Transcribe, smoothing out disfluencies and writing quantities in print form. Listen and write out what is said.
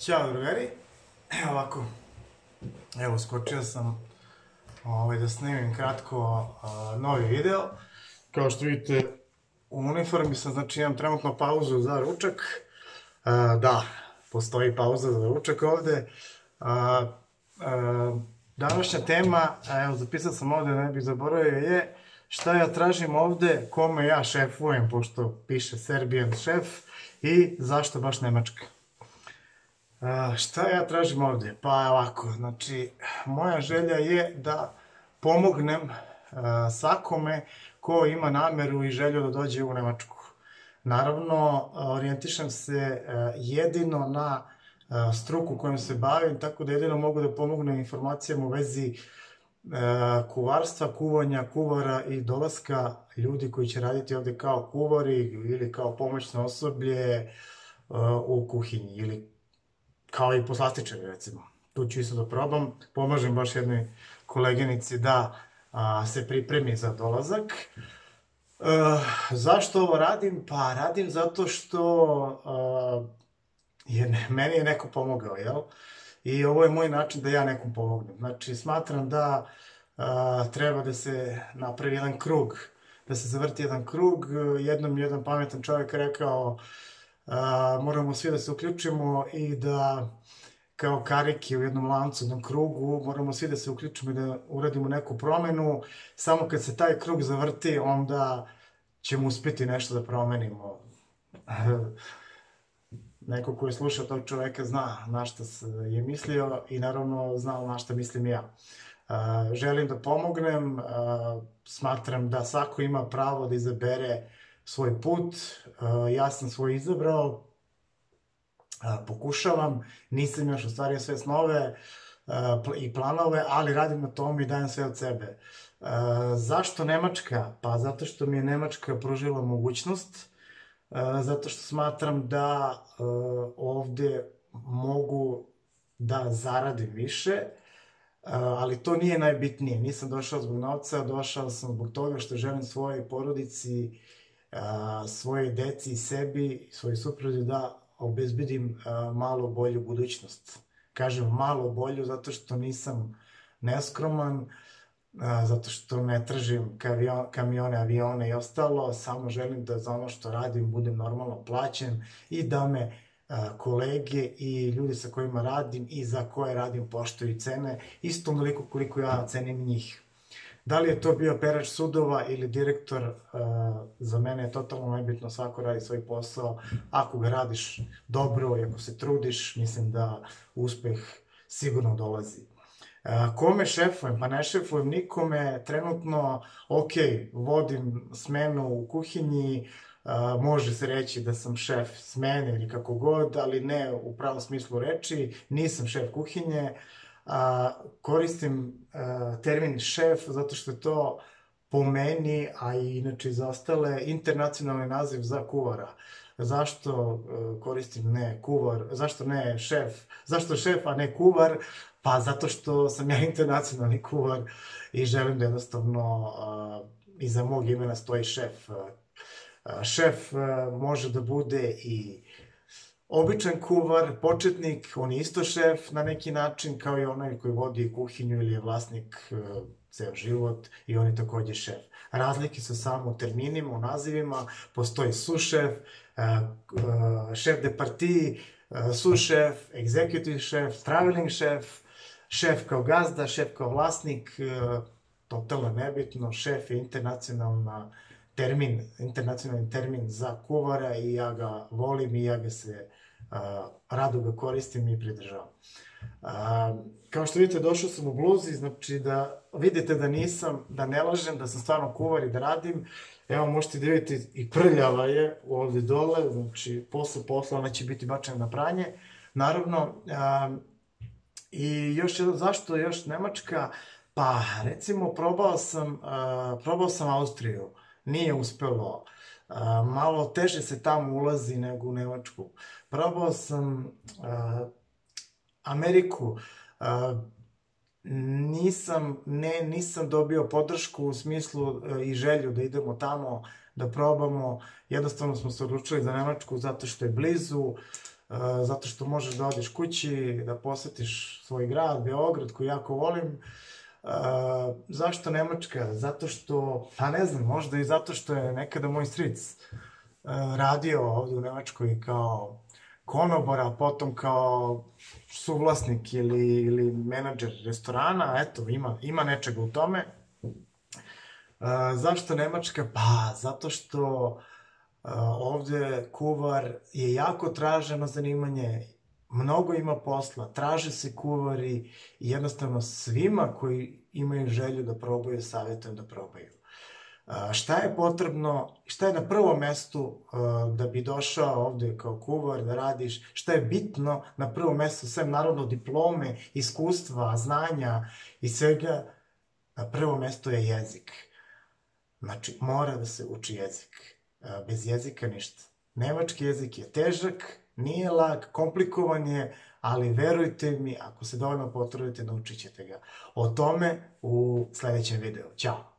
Ćao drugari, evo ovako, evo skočio sam da snimim kratko novi video. Kao što vidite u uniformi sam, znači imam trenutno pauzu za ručak. Da, postoji pauza za ručak ovde. Današnja tema, evo zapisao sam ovde, ne bih zaboravio, je šta ja tražim ovde, kome ja šefujem, pošto piše Serbian šef, i zašto baš Nemačka. Šta ja tražim ovde? Pa ovako, znači, moja želja je da pomognem svakome ko ima nameru i želju da dođe u Nemačku. Naravno, orijentišem se jedino na struku kojom se bavim, tako da jedino mogu da pomognem informacijama u vezi kuvarstva, kuvanja, kuvara i dolaska ljudi koji će raditi ovde kao kuvari ili kao pomoćno osoblje u kuhinji ili kao i poslastičari, recimo. Tu ću isto da probam. Pomažem baš jednoj koleginici da se pripremi za dolazak. Zašto ovo radim? Pa radim zato što meni je neko pomogao, jel? I ovo je moj način da ja nekom pomognem. Znači, smatram da treba da se napravi jedan krug, da se zavrti jedan krug. Jednom jedan pametan čovjek rekao moramo svi da se uključimo i da kao kariki u jednom lancu, u jednom krugu, moramo svi da se uključimo i da uradimo neku promenu. Samo kad se taj krug zavrti, onda ćemo uspjeti nešto da promenimo. Neko ko je slušao tog čoveka zna na šta je mislio i naravno zna na šta mislim ja. Želim da pomognem, smatram da svako ima pravo da izabere svoj put, ja sam svoj izabrao, pokušavam, nisam još ostvario sve snove i planove, ali radim na tome i dajem sve od sebe. Zašto Nemačka? Pa zato što mi je Nemačka pružila mogućnost, zato što smatram da ovde mogu da zaradim više, ali to nije najbitnije. Nisam došao zbog novca, došao sam zbog toga što želim svojoj porodici, svoje deci i sebi, svojoj supruzi da obezbedim malo bolju budućnost. Kažem malo bolju zato što nisam neskroman, zato što ne tražim kamione, avione i ostalo, samo želim da za ono što radim budem normalno plaćen i da me kolege i ljudi sa kojima radim i za koje radim poštuju i cene, isto onoliko koliko ja cenim njih. Da li je to bio perač sudova ili direktor, za mene je totalno nebitno, svako radi svoj posao. Ako ga radiš dobro i ako se trudiš, mislim da uspeh sigurno dolazi. Kome šefujem? Pa ne šefujem nikome, trenutno, ok, vodim smenu u kuhinji, može se reći da sam šef smene ili kako god, ali ne u pravom smislu reči, nisam šef kuhinje. Koristim termin šef zato što je to po meni, a i inače za ostale, internacionalni naziv za kuvara. Zašto koristim ne kuvar, zašto ne šef, zašto šef, a ne kuvar? Pa zato što sam ja internacionalni kuvar i želim da jednostavno iza mog imena stoji šef. Šef može da bude i običan kuvar, početnik, on je isto šef na neki način, kao i onaj koji vodi kuhinju ili je vlasnik ceo život i on je takođe šef. Razlike su samo u terminima, u nazivima, postoji sušef, šef de partiji, sušef, executive šef, traveling šef, šef kao gazda, šef kao vlasnik, totalno nebitno, šef je internacionalni termin za kuvara i ja ga volim i ja ga se rado ga koristim i pridržavam. Kao što vidite, došao sam u bluzi, znači da vidite da nisam, da ne lažem, da sam stvarno kuvar i da radim. Evo, možete da vidite i prljava je ovde dole, znači posle posla ona će biti bačena na pranje. Naravno, i još jedno, zašto još Nemačka? Pa, recimo, probao sam Austriju, nije uspelo. Malo teže se tamo ulazi nego u Nemačku. Probao sam Ameriku, nisam dobio podršku u smislu i želju da idemo tamo, da probamo. Jednostavno smo se odlučili za Nemačku zato što je blizu, zato što možeš da odeš kući, da posetiš svoj grad, Beograd, koji jako volim. Zašto Nemačka? Zato što, pa ne znam, možda i zato što je nekada moj stric radio ovde u Nemačkoj kao konobar, a potom kao suvlasnik ili menadžer restorana, eto, ima nečega u tome. Zašto Nemačka? Pa, zato što ovde kuvar je jako traženo zanimanje, mnogo ima posla, traže se kuvari i jednostavno svima koji imaju želju da probaju, savjetujem da probaju. Šta je potrebno, šta je na prvom mestu da bi došao ovde kao kuvar da radiš, šta je bitno na prvom mestu, sve naravno diplome, iskustva, znanja i svega, na prvom mestu je jezik. Znači, mora da se uči jezik. Bez jezika ništa. Nemački jezik je težak, nije lak, komplikovan je, ali verujte mi, ako se dovoljno potrudite, naučit ćete ga. O tome u sledećem videu. Ćao!